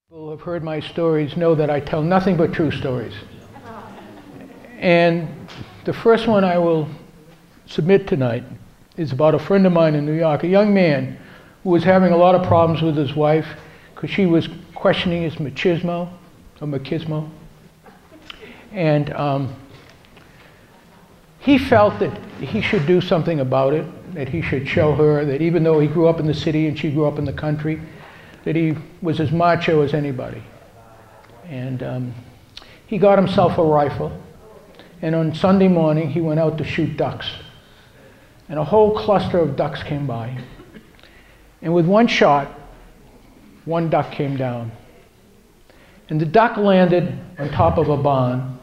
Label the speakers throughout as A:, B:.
A: People who have heard my stories know that I tell nothing but true stories. And the first one I will submit tonight is about a friend of mine in New York, a young man who was having a lot of problems with his wife because she was questioning his machismo. And he felt that he should do something about it, that he should show her that even though he grew up in the city and she grew up in the country, that he was as macho as anybody. And he got himself a rifle, and on Sunday morning he went out to shoot ducks. And a whole cluster of ducks came by. And with one shot, one duck came down. And the duck landed on top of a barn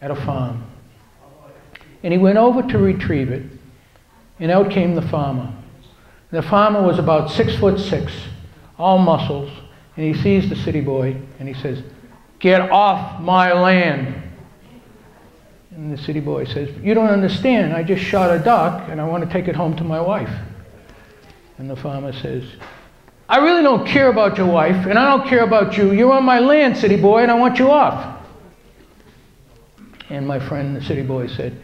A: at a farm. And he went over to retrieve it, and out came the farmer. The farmer was about 6'6", all muscles, and he sees the city boy, and he says, "Get off my land." And the city boy says, "You don't understand, I just shot a duck, and I want to take it home to my wife." And the farmer says, "I really don't care about your wife, and I don't care about you. You're on my land, city boy, and I want you off." And my friend, the city boy, said,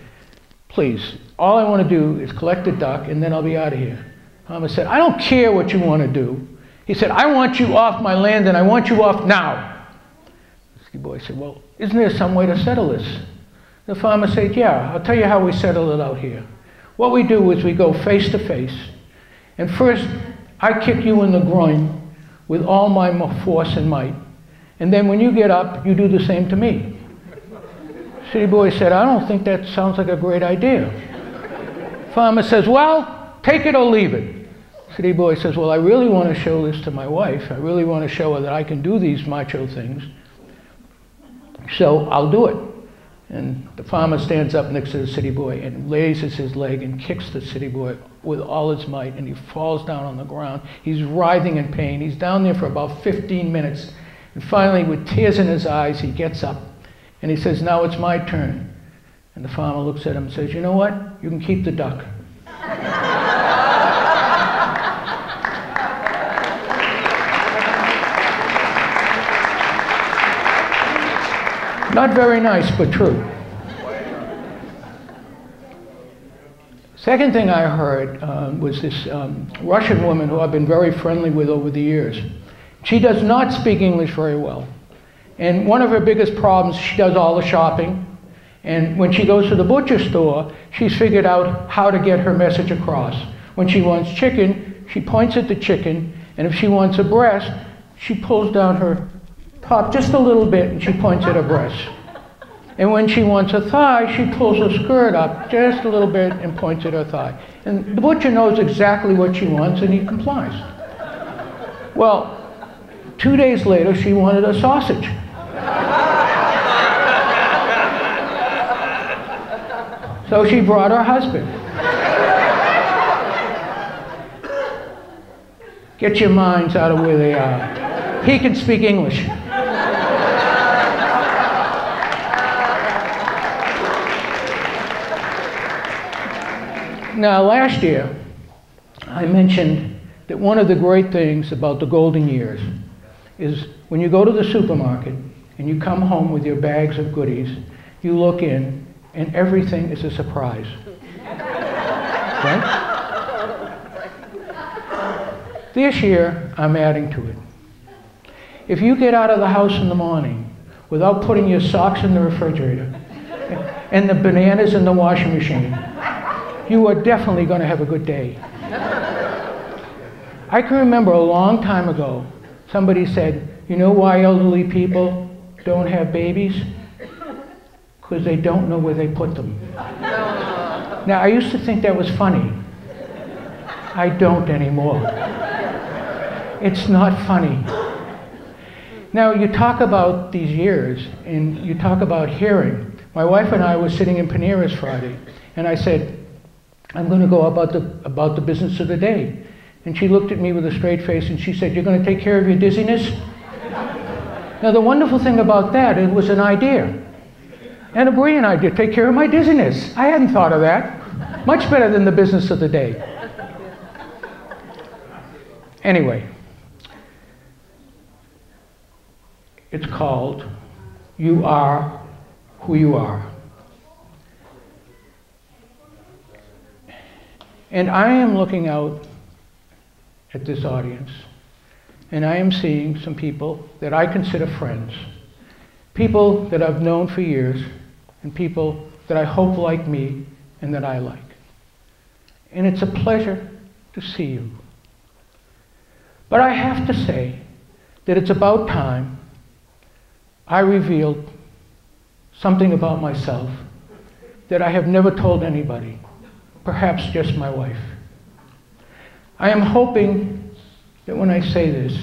A: "Please, all I want to do is collect the duck, and then I'll be out of here." The farmer said, "I don't care what you want to do." He said, "I want you off my land, and I want you off now." The city boy said, "Well, isn't there some way to settle this?" The farmer said, "Yeah, I'll tell you how we settle it out here. What we do is we go face to face, and first I kick you in the groin with all my force and might, and then when you get up, you do the same to me." City boy said, "I don't think that sounds like a great idea." Farmer says, "Well, take it or leave it." City boy says, "Well, I really want to show this to my wife. I really want to show her that I can do these macho things, so I'll do it." And the farmer stands up next to the city boy and raises his leg and kicks the city boy with all his might, and he falls down on the ground. He's writhing in pain. He's down there for about 15 minutes. And finally, with tears in his eyes, he gets up and he says, "Now it's my turn." And the farmer looks at him and says, "You know what? You can keep the duck." Not very nice, but true. Second thing I heard was this Russian woman who I've been very friendly with over the years. She does not speak English very well. And one of her biggest problems, she does all the shopping. And when she goes to the butcher store, she's figured out how to get her message across. When she wants chicken, she points at the chicken. And if she wants a breast, she pulls down her top just a little bit and she points at her breast. And when she wants a thigh, she pulls her skirt up just a little bit and points at her thigh. And the butcher knows exactly what she wants and he complies. Well, 2 days later, she wanted a sausage. So she brought her husband. Get your minds out of where they are. He can speak English. Now, last year, I mentioned that one of the great things about the golden years is when you go to the supermarket and you come home with your bags of goodies, you look in and everything is a surprise. Right? This year, I'm adding to it. If you get out of the house in the morning without putting your socks in the refrigerator and the bananas in the washing machine, you are definitely going to have a good day. I can remember a long time ago, somebody said, "You know why elderly people don't have babies? Because they don't know where they put them." Now, I used to think that was funny. I don't anymore. It's not funny. Now, you talk about these years, and you talk about hearing. My wife and I were sitting in Panera's Friday, and I said, "I'm going to go about the business of the day." And she looked at me with a straight face and she said, "You're going to take care of your dizziness?" Now, the wonderful thing about that, it was an idea. And a brilliant idea, take care of my dizziness. I hadn't thought of that. Much better than the business of the day. Anyway, It's called You Are Who You Are. And I am looking out at this audience, and I am seeing some people that I consider friends, people that I've known for years, and people that I hope like me and that I like. And it's a pleasure to see you. But I have to say that it's about time I revealed something about myself that I have never told anybody, perhaps just my wife. I am hoping that when I say this,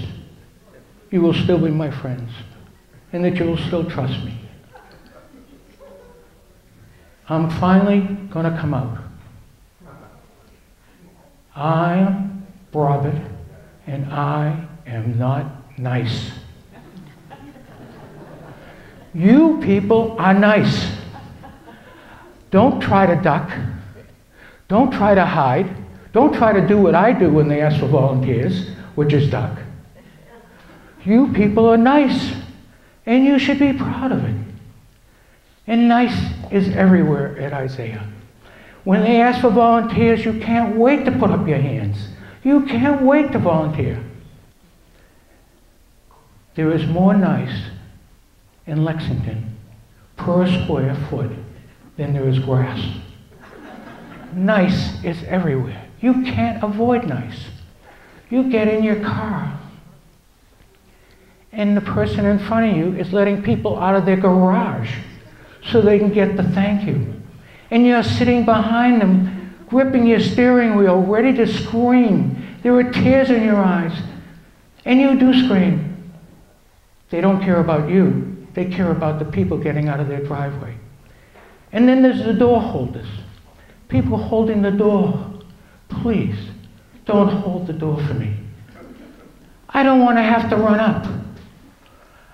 A: you will still be my friends and that you will still trust me. I'm finally going to come out. I am Robert, and I am not nice. You people are nice. Don't try to duck. Don't try to hide. Don't try to do what I do when they ask for volunteers, which is duck. You people are nice, and you should be proud of it. And nice is everywhere at Isaiah. When they ask for volunteers, you can't wait to put up your hands. You can't wait to volunteer. There is more nice in Lexington per square foot than there is grass. Nice is everywhere. You can't avoid nice. You get in your car, and the person in front of you is letting people out of their garage so they can get the thank you. And you're sitting behind them, gripping your steering wheel, ready to scream. There are tears in your eyes, and you do scream. They don't care about you. They care about the people getting out of their driveway. And then there's the door holders. People holding the door. Please, don't hold the door for me. I don't want to have to run up.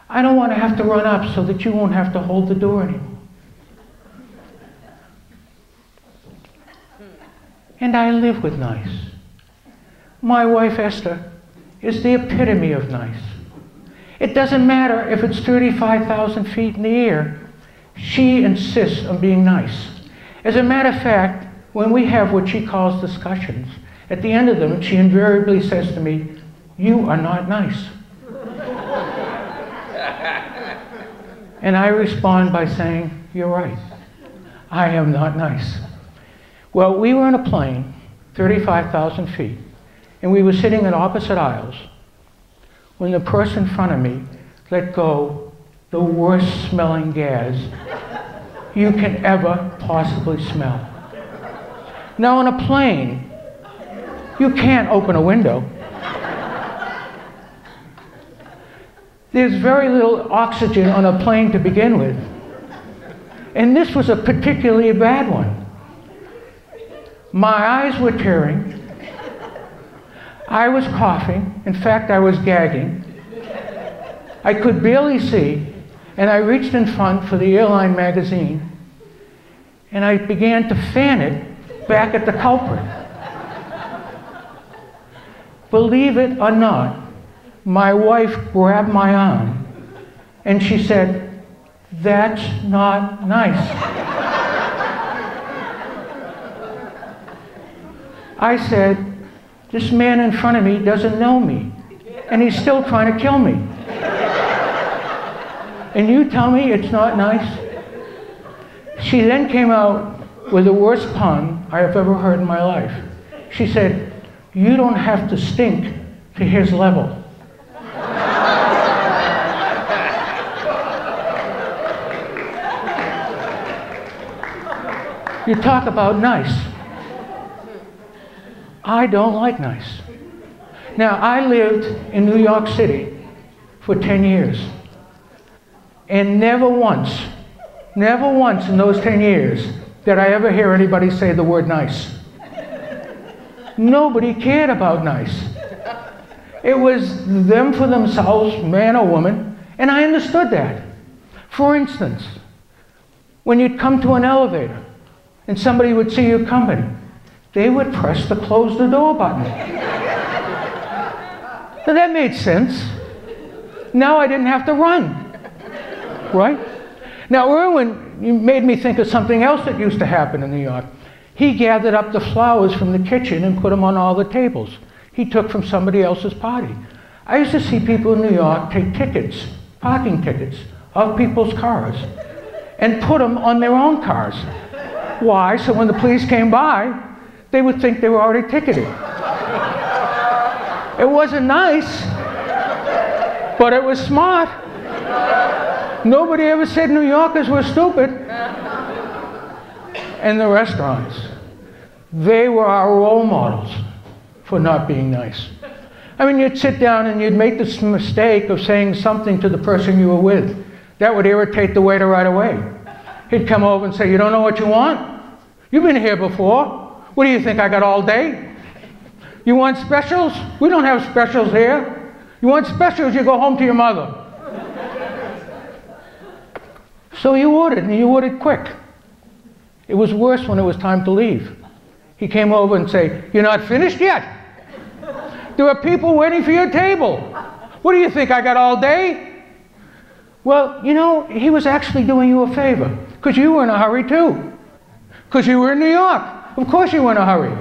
A: I don't want to have to run up so that you won't have to hold the door anymore. And I live with nice. My wife, Esther, is the epitome of nice. It doesn't matter if it's 35,000 feet in the air. She insists on being nice. As a matter of fact, when we have what she calls discussions, at the end of them, she invariably says to me, "You are not nice." And I respond by saying, "You're right. I am not nice." Well, we were in a plane, 35,000 feet, and we were sitting in opposite aisles when the person in front of me let go the worst smelling gas you can ever possibly smell. Now, on a plane, you can't open a window. There's very little oxygen on a plane to begin with. And this was a particularly bad one. My eyes were tearing. I was coughing. In fact, I was gagging. I could barely see, and I reached in front for the airline magazine, and I began to fan it back at the culprit. Believe it or not, my wife grabbed my arm, and she said, "That's not nice." I said, "This man in front of me doesn't know me, and he's still trying to kill me. And you tell me it's not nice?" She then came out with the worst pun I have ever heard in my life. She said, "You don't have to stink to his level." You talk about nice. I don't like nice. Now, I lived in New York City for 10 years. And never once in those 10 years did I ever hear anybody say the word nice. Nobody cared about nice. It was them for themselves, man or woman, and I understood that. For instance, when you'd come to an elevator and somebody would see you coming, they would press the close the door button. Now that made sense. Now I didn't have to run. Right? Now, Irwin made me think of something else that used to happen in New York. He gathered up the flowers from the kitchen and put them on all the tables. He took from somebody else's party. I used to see people in New York take tickets, parking tickets, of people's cars and put them on their own cars. Why? So when the police came by, they would think they were already ticketed. It wasn't nice, but it was smart. Nobody ever said New Yorkers were stupid. And the restaurants, they were our role models for not being nice. I mean, you'd sit down and you'd make this mistake of saying something to the person you were with. That would irritate the waiter right away. He'd come over and say, "You don't know what you want? You've been here before. What do you think, I got all day? You want specials? We don't have specials here. You want specials, you go home to your mother." So you ordered, and you ordered quick. It was worse when it was time to leave. He came over and said, "You're not finished yet? There are people waiting for your table. What do you think, I got all day?" Well, you know, he was actually doing you a favor, because you were in a hurry too. Because you were in New York. Of course you were in a hurry.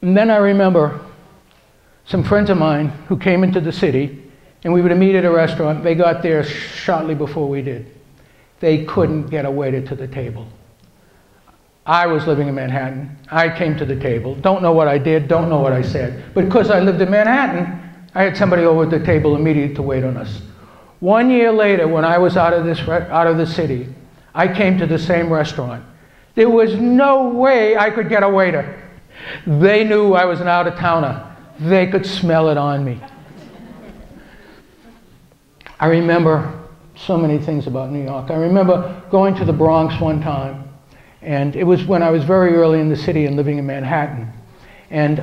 A: And then I remember some friends of mine who came into the city, and we were to meet at a restaurant. They got there shortly before we did. They couldn't get a waiter to the table. I was living in Manhattan. I came to the table. Don't know what I did, don't know what I said. But because I lived in Manhattan, I had somebody over at the table immediately to wait on us. 1 year later, when I was out of the city, I came to the same restaurant. There was no way I could get a waiter. They knew I was an out-of-towner. They could smell it on me. I remember so many things about New York. I remember going to the Bronx one time, and it was when I was very early in the city and living in Manhattan. And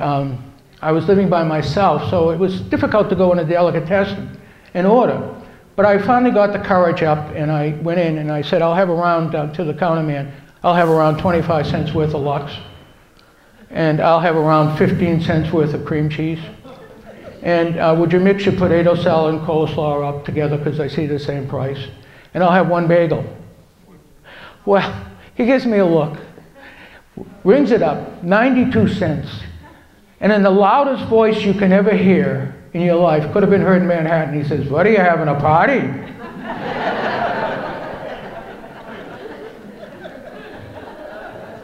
A: I was living by myself, so it was difficult to go in a delicatessen and order. But I finally got the courage up, and I went in and I said, "I'll have around," to the counter man, "I'll have around 25 cents worth of Lux, and I'll have around 15 cents worth of cream cheese. And would you mix your potato salad and coleslaw up together, because I see the same price? And I'll have one bagel." Well, he gives me a look, rings it up, 92 cents. And in the loudest voice you can ever hear in your life, could have been heard in Manhattan, he says, "What, are you having a party?"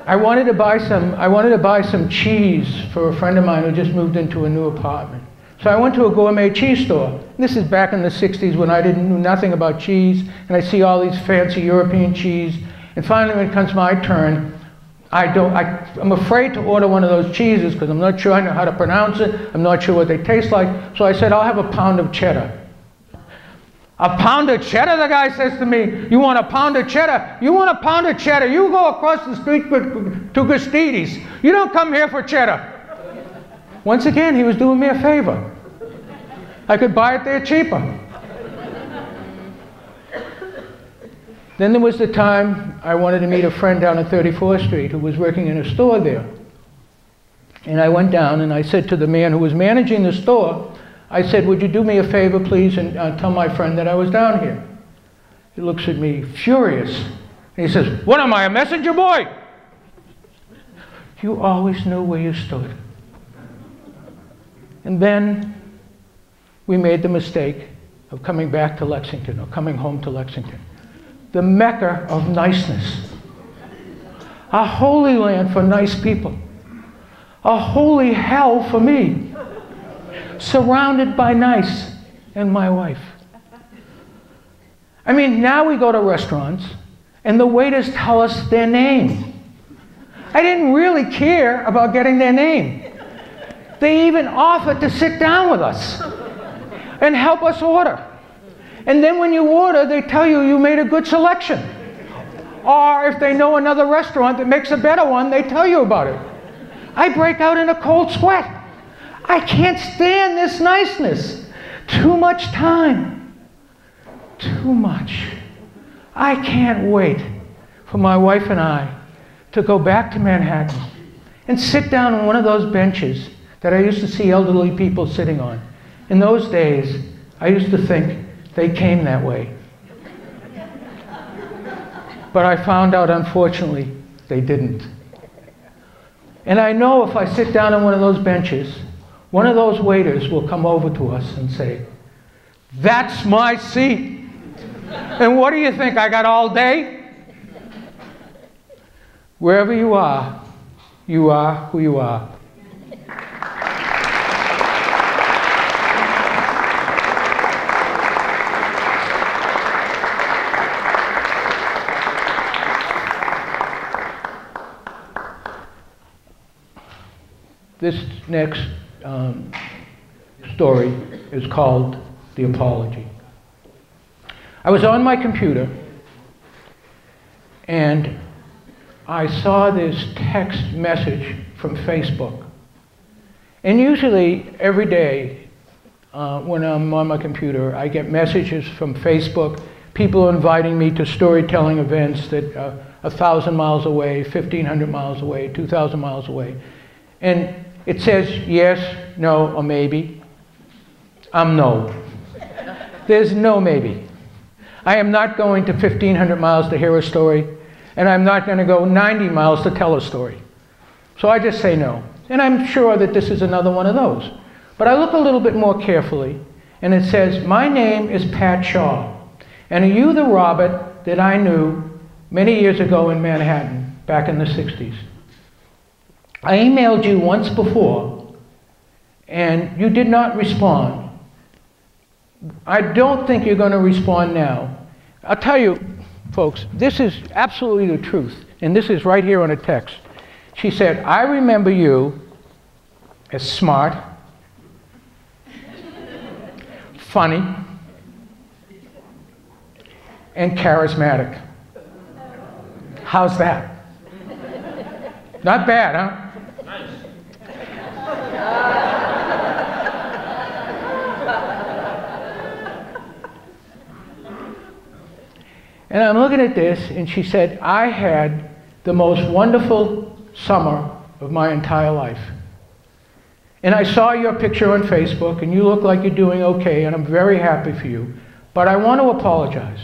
A: I wanted to buy some cheese for a friend of mine who just moved into a new apartment. So I went to a gourmet cheese store. This is back in the 60s when I knew nothing about cheese, and I see all these fancy European cheese. And finally, when it comes my turn, I'm afraid to order one of those cheeses because I'm not sure I know how to pronounce it. I'm not sure what they taste like. So I said, "I'll have a pound of cheddar." "A pound of cheddar?" the guy says to me. "You want a pound of cheddar? You want a pound of cheddar? You go across the street to Gustides. You don't come here for cheddar." Once again, he was doing me a favor. I could buy it there cheaper. Then there was the time I wanted to meet a friend down at 34th Street who was working in a store there. And I went down and I said to the man who was managing the store, I said, "Would you do me a favor, please, and tell my friend that I was down here?" He looks at me furious. And he says, "What am I, a messenger boy?" You always knew where you stood. And then we made the mistake of coming back to Lexington, or coming home to Lexington. The Mecca of niceness. A holy land for nice people. A holy hell for me. Surrounded by nice and my wife. I mean, now we go to restaurants and the waiters tell us their name. I didn't really care about getting their name. They even offered to sit down with us and help us order. And then when you order, they tell you you made a good selection. Or if they know another restaurant that makes a better one, they tell you about it. I break out in a cold sweat. I can't stand this niceness. Too much time. Too much. I can't wait for my wife and I to go back to Manhattan and sit down on one of those benches that I used to see elderly people sitting on. In those days, I used to think They came that way. But I found out, unfortunately, they didn't. And I know if I sit down on one of those benches, one of those waiters will come over to us and say, "That's my seat. And what do you think, I got all day?" Wherever you are who you are. This next story is called The Apology. I was on my computer and I saw this text message from Facebook. And usually every day when I'm on my computer, I get messages from Facebook, people inviting me to storytelling events that are 1,000 miles away, 1,500 miles away, 2,000 miles away. And it says yes, no, or maybe. I'm no. There's no maybe. I am not going to 1,500 miles to hear a story, and I'm not going to go 90 miles to tell a story. So I just say no. And I'm sure that this is another one of those. But I look a little bit more carefully, and it says, "My name is Pat Shaw, and are you the Robert that I knew many years ago in Manhattan, back in the 60s? I emailed you once before, and you did not respond. I don't think you're going to respond now. I'll tell you, folks, this is absolutely the truth, and this is right here on a text. She said, I remember you as smart, funny, and charismatic. How's that? Not bad, huh? And I'm looking at this, and she said, I had the most wonderful summer of my entire life. And I saw your picture on Facebook, and you look like you're doing okay, and I'm very happy for you. But I want to apologize.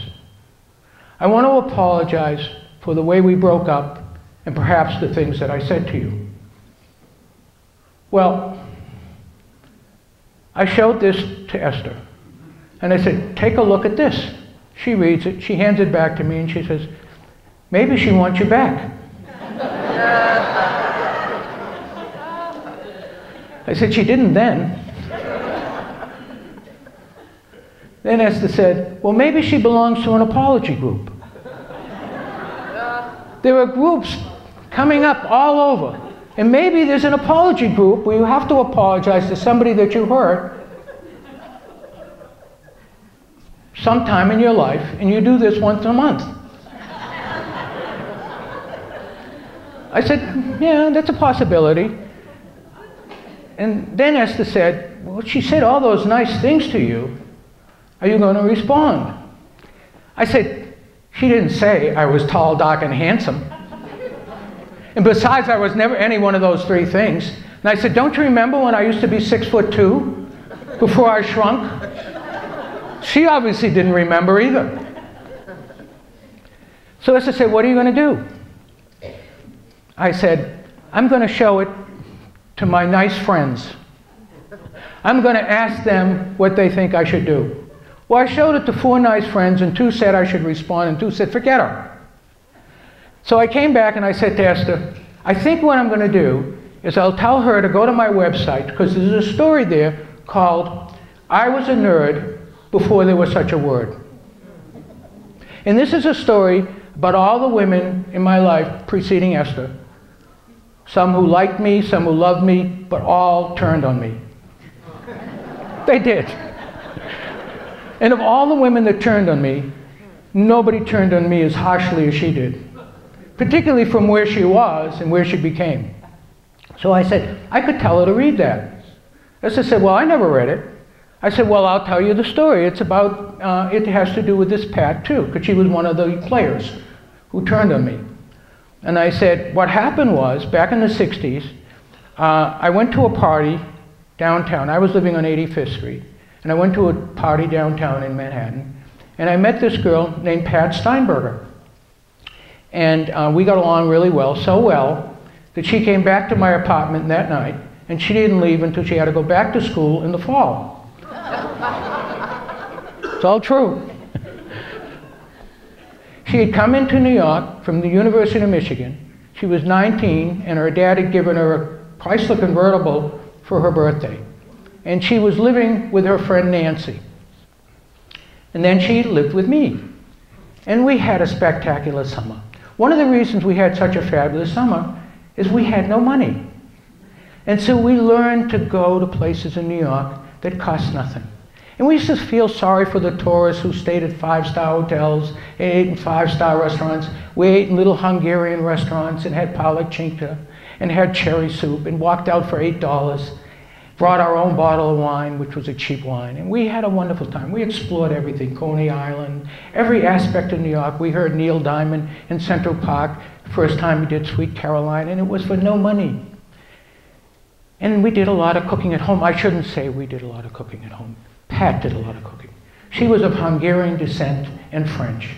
A: I want to apologize for the way we broke up, and perhaps the things that I said to you. Well, I showed this to Esther, and I said, take a look at this. She reads it, she hands it back to me, and she says, maybe she wants you back. I said, she didn't then. Then Esther said, well, maybe she belongs to an apology group. There are groups coming up all over. And maybe there's an apology group where you have to apologize to somebody that you hurt sometime in your life, and you do this once a month. I said, yeah, that's a possibility. And then Esther said, well, she said all those nice things to you. Are you going to respond? I said, she didn't say I was tall, dark, and handsome. And besides, I was never any one of those three things. And I said, don't you remember when I used to be 6'2" before I shrunk? She obviously didn't remember either. So Esther said, what are you going to do? I said, I'm going to show it to my nice friends. I'm going to ask them what they think I should do. Well, I showed it to 4 nice friends, and 2 said I should respond, and 2 said, forget her. So I came back and I said to Esther, I think what I'm going to do is I'll tell her to go to my website, because there's a story there called I Was a Nerd Before There Was Such a Word. And this is a story about all the women in my life preceding Esther. Some who liked me, some who loved me, but all turned on me. They did. And of all the women that turned on me, nobody turned on me as harshly as she did, particularly from where she was and where she became. So I said, I could tell her to read that. Esther said, well, I never read it. I said, well, I'll tell you the story. It's about, it has to do with this Pat too, because she was one of the players who turned on me. And I said, what happened was, back in the 60s, I went to a party downtown. I was living on 85th Street. and I went to a party downtown in Manhattan, and I met this girl named Pat Steinberger. And we got along really well, so well that she came back to my apartment that night, and she didn't leave until she had to go back to school in the fall. It's all true. She had come into New York from the University of Michigan. She was 19, and her dad had given her a Chrysler convertible for her birthday. And she was living with her friend Nancy. And then she lived with me. And we had a spectacular summer. One of the reasons we had such a fabulous summer is we had no money. And so we learned to go to places in New York that cost nothing. And we used to feel sorry for the tourists who stayed at five-star hotels and ate in five-star restaurants. We ate in little Hungarian restaurants and had palatchinka and had cherry soup and walked out for $8, brought our own bottle of wine, which was a cheap wine. And we had a wonderful time. We explored everything, Coney Island, every aspect of New York. We heard Neil Diamond in Central Park, first time he did Sweet Caroline, and it was for no money. And we did a lot of cooking at home. I shouldn't say we did a lot of cooking at home. Pat did a lot of cooking. She was of Hungarian descent and French.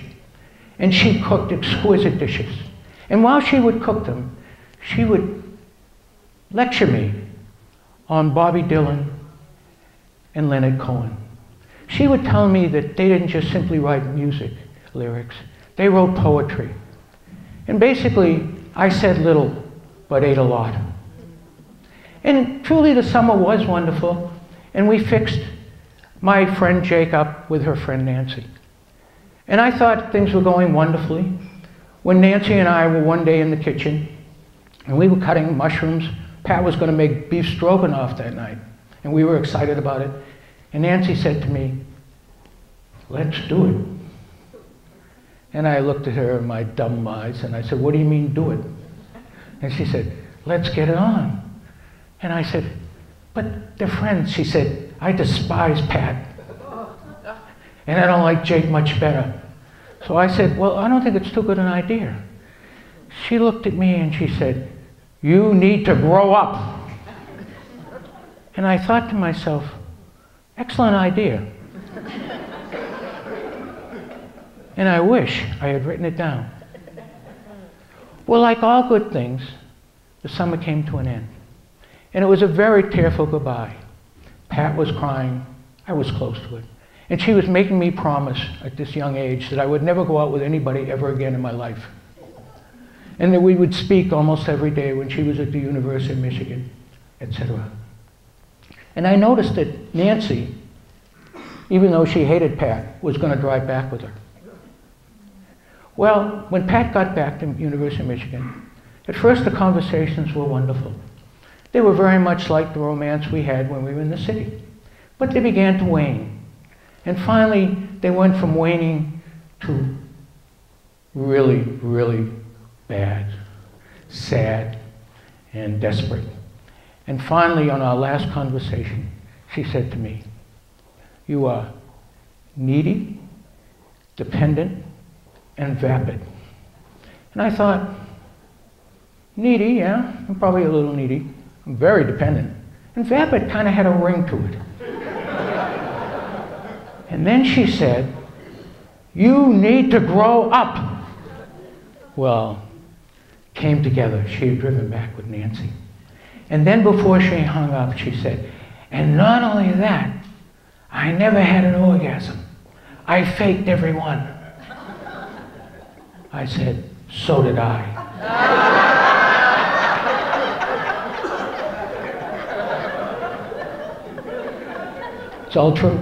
A: And she cooked exquisite dishes. And while she would cook them, she would lecture me on Bobby Dylan and Leonard Cohen. She would tell me that they didn't just simply write music lyrics, they wrote poetry. And basically, I said little, but ate a lot. And truly the summer was wonderful, and we fixed my friend Jake up with her friend Nancy. And I thought things were going wonderfully when Nancy and I were one day in the kitchen, and we were cutting mushrooms. Pat was going to make beef stroganoff that night, and we were excited about it. And Nancy said to me, "Let's do it." And I looked at her in my dumb eyes, and I said, "What do you mean, do it?" And she said, "Let's get it on." And I said, "But they're friends." She said, "I despise Pat, and I don't like Jake much better." So I said, "Well, I don't think it's too good an idea." She looked at me and she said, "You need to grow up." And I thought to myself, excellent idea. And I wish I had written it down. Well, like all good things, the summer came to an end. And it was a very tearful goodbye. Pat was crying. I was close to it. And she was making me promise at this young age that I would never go out with anybody ever again in my life. And that we would speak almost every day when she was at the University of Michigan, etc. And I noticed that Nancy, even though she hated Pat, was going to drive back with her. Well, when Pat got back to the University of Michigan, at first the conversations were wonderful. They were very much like the romance we had when we were in the city. But they began to wane. And finally, they went from waning to really, really bad, sad, and desperate. And finally, on our last conversation, she said to me, "You are needy, dependent, and vapid." And I thought, needy, yeah, I'm probably a little needy. I'm very dependent. And vapid kind of had a ring to it. And then she said, "You need to grow up." Well, came together. She had driven back with Nancy. And then before she hung up, she said, "And not only that, I never had an orgasm. I faked every one." I said, "So did I." It's all true.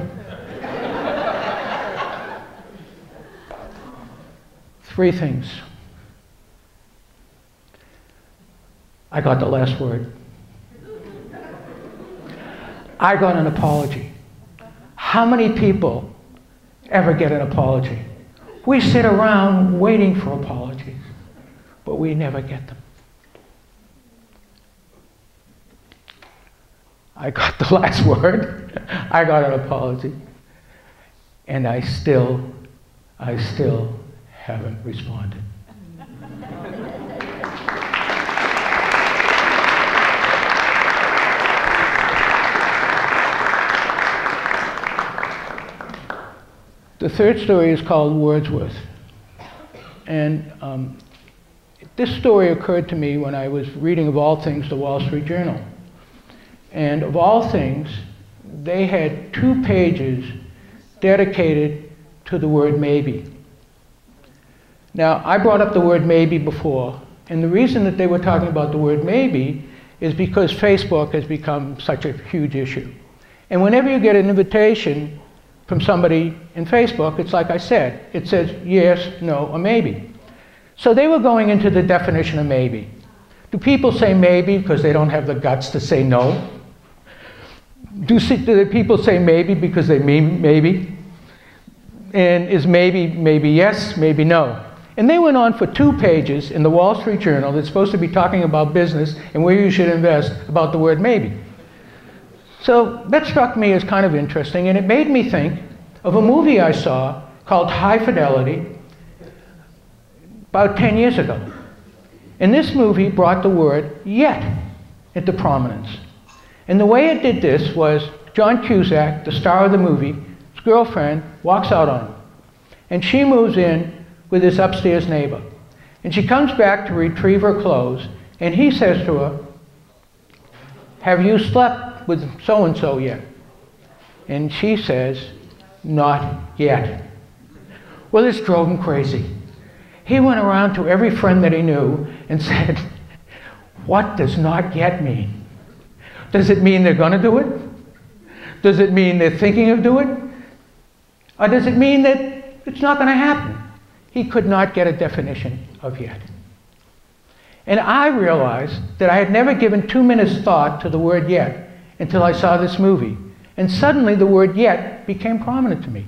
A: Three things. I got the last word. I got an apology. How many people ever get an apology? We sit around waiting for apologies, but we never get them. I got the last word. I got an apology. And I still haven't responded. The third story is called Wordsworth. And this story occurred to me when I was reading, of all things, the Wall Street Journal. And of all things, they had 2 pages dedicated to the word maybe. Now, I brought up the word maybe before, and the reason that they were talking about the word maybe is because Facebook has become such a huge issue. And whenever you get an invitation from somebody in Facebook, it's like I said, it says yes, no, or maybe. So they were going into the definition of maybe. Do people say maybe because they don't have the guts to say no? Do the people say maybe because they mean maybe? And is maybe yes, maybe no? And they went on for 2 pages in the Wall Street Journal that's supposed to be talking about business and where you should invest about the word maybe. So that struck me as kind of interesting, and it made me think of a movie I saw called High Fidelity about 10 years ago. And this movie brought the word yet into prominence. And the way it did this was John Cusack, the star of the movie, his girlfriend walks out on him. And she moves in with his upstairs neighbor. And she comes back to retrieve her clothes, and he says to her, "Have you slept with so-and-so yet?" And she says, "Not yet." Well, this drove him crazy. He went around to every friend that he knew and said, "What does not yet mean? Does it mean they're going to do it? Does it mean they're thinking of doing it? Or does it mean that it's not going to happen?" He could not get a definition of yet. And I realized that I had never given 2 minutes thought to the word yet until I saw this movie. And suddenly the word yet became prominent to me.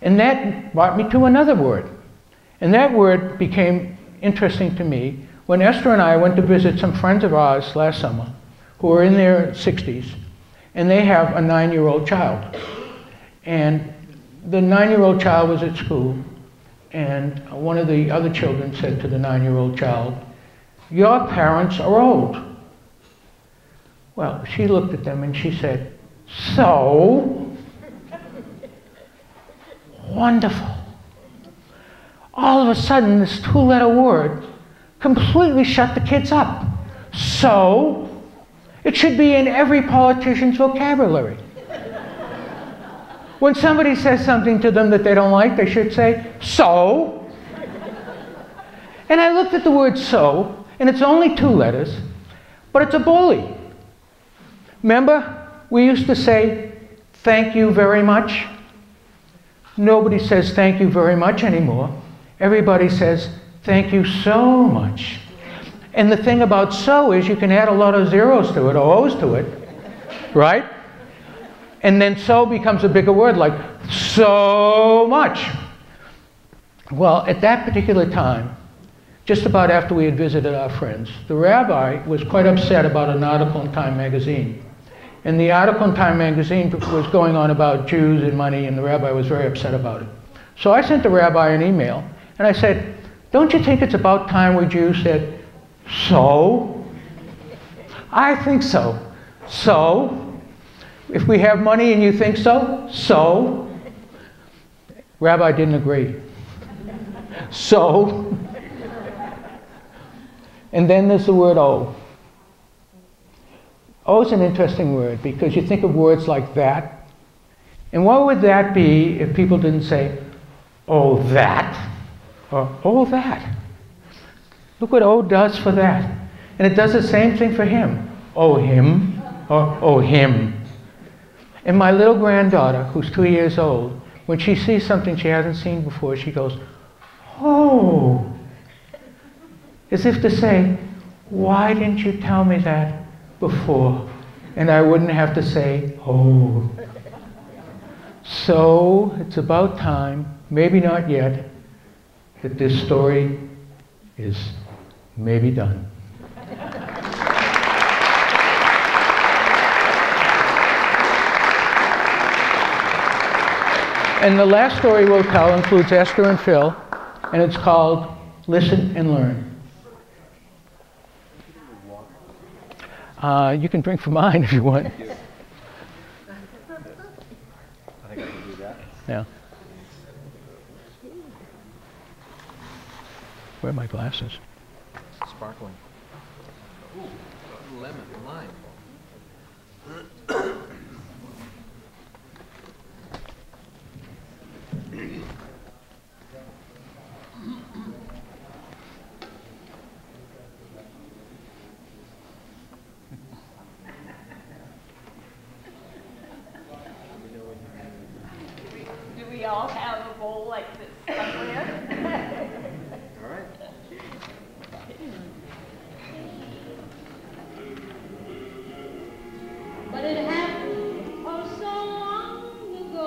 A: And that brought me to another word. And that word became interesting to me when Esther and I went to visit some friends of ours last summer who are in their 60s, and they have a 9-year-old child. And the 9-year-old child was at school, and one of the other children said to the 9-year-old child, "Your parents are old." Well, she looked at them and she said, "So?" Wonderful. All of a sudden, this 2-letter word completely shut the kids up. So? It should be in every politician's vocabulary. When somebody says something to them that they don't like, they should say, "So?" And I looked at the word so, and it's only 2 letters, but it's a bully. Remember, we used to say, "Thank you very much." Nobody says thank you very much anymore. Everybody says thank you so much. And the thing about so is you can add a lot of zeros to it or O's to it, right? And then so becomes a bigger word, like so much. Well, at that particular time, just about after we had visited our friends, the rabbi was quite upset about an article in Time magazine. And the article in Time magazine was going on about Jews and money, and the rabbi was very upset about it. So I sent the rabbi an email, and I said, "Don't you think it's about time we Jews said, so?" "I think so." "So? If we have money and you think so? So?" Rabbi didn't agree. So? And then there's the word O. O is an interesting word because you think of words like that. And what would that be if people didn't say, "Oh, that," or "Oh, that"? Look what O does for that. And it does the same thing for him. "Oh, him," or "Oh, him." And my little granddaughter, who's 2 years old, when she sees something she hasn't seen before, she goes, "Oh," as if to say, "Why didn't you tell me that before?" And I wouldn't have to say, "Oh." So it's about time, maybe not yet, that this story is maybe done. And the last story we'll tell includes Esther and Phil, and it's called Listen and Learn. You can drink from mine if you want.
B: I think I can do that.
A: Yeah. Where are my glasses?
B: Sparkling. Ooh, lemon, lime.
C: Do we all have a bowl like this somewhere?
B: All right.
C: But it happened oh so long ago.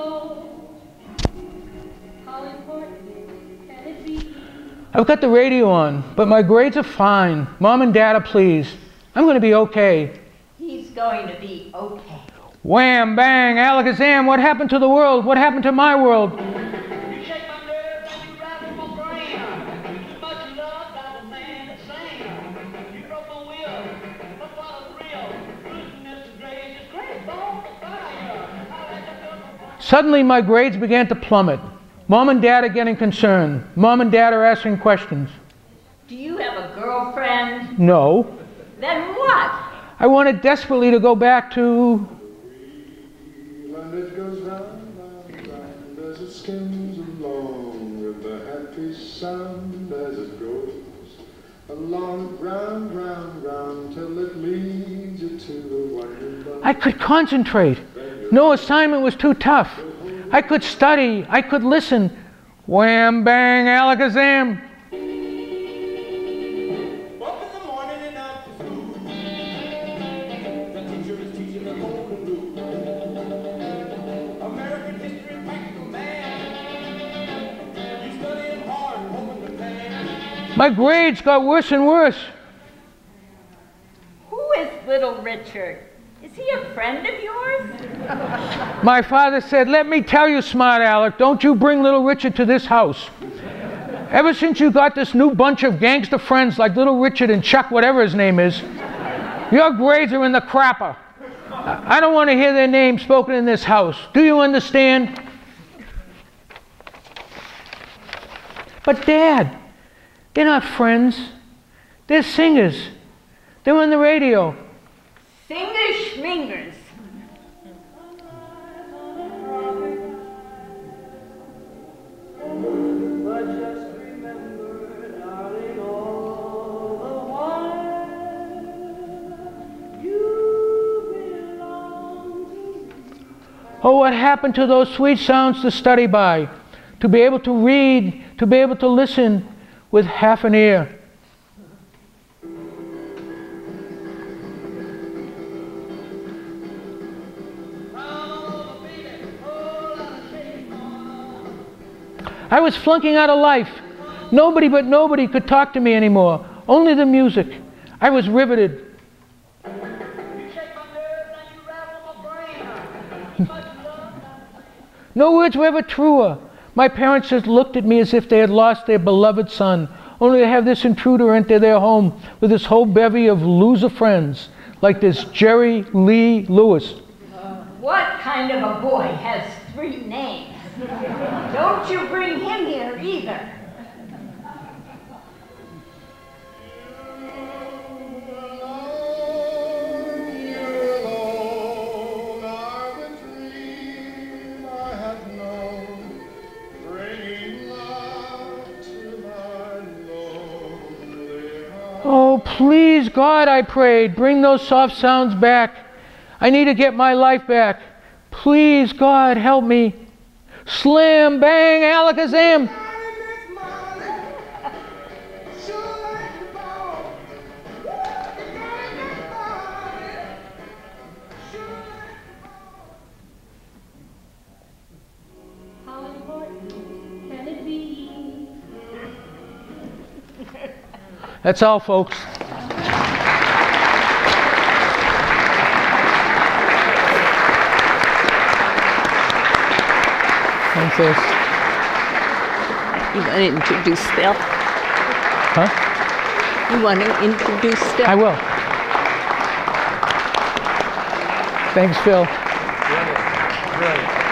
C: How important can it be?
A: I've got the radio on, but my grades are fine. Mom and Dad are pleased. I'm going to be okay.
C: He's going to be okay.
A: Wham, bang, alakazam, what happened to the world? What happened to my world?
D: You shake my nerves and you rattle my brain. Too much love, I'm a man that sing. You broke my will, but what a thrill. Losing Mr. Gray's is great bone for fire.
A: Suddenly my grades began to plummet. Mom and Dad are getting concerned. Mom and Dad are asking questions.
C: Do you have a girlfriend?
A: No.
C: Then what?
A: I wanted desperately to go back to...
E: And it goes round, round, round as it skims along with a happy sound as it goes along, round, round, round till it leads you to the wonderland.
A: I could concentrate. No assignment was too tough. I could study. I could listen. Wham, bang, alakazam.
D: Up in the morning and out to school. The teacher is teaching the golden rule. American history, practical man. You studying hard, hoping to pan.
A: My grades got worse and worse.
C: Who is little Richard? Is he a friend of yours?
A: My father said, "Let me tell you, smart Alec, don't you bring little Richard to this house. Ever since you got this new bunch of gangster friends like little Richard and Chuck, whatever his name is, your grades are in the crapper. I don't want to hear their names spoken in this house. Do you understand?" But Dad, they're not friends. They're singers. They're on the radio.
C: Singers schmingers.
D: But just remember, darling, all the while you belong to me.
A: Oh, what happened to those sweet sounds to study by, to be able to read, to be able to listen with half an ear. I was flunking out of life. Nobody but nobody could talk to me anymore. Only the music. I was riveted.
D: You shake my nerves and you rattle my brain. Too much love,
A: No words were ever truer. My parents just looked at me as if they had lost their beloved son, only to have this intruder enter their home with this whole bevy of loser friends, like this Jerry Lee Lewis.
C: What kind of a boy has 3 names? Don't you bring him here either.
E: You're alone, are the dream I had known, bringing love to my lonely heart.
A: Oh, please, God, I prayed, bring those soft sounds back. I need to get my life back. Please, God, help me. Slam, bang, alakazam.
C: How important can it be?
A: That's all, folks. Thanks, Liz.
F: You want to introduce Phil?
A: Huh?
F: You want to introduce Phil?
A: I will. Thanks, Phil.
B: Brilliant.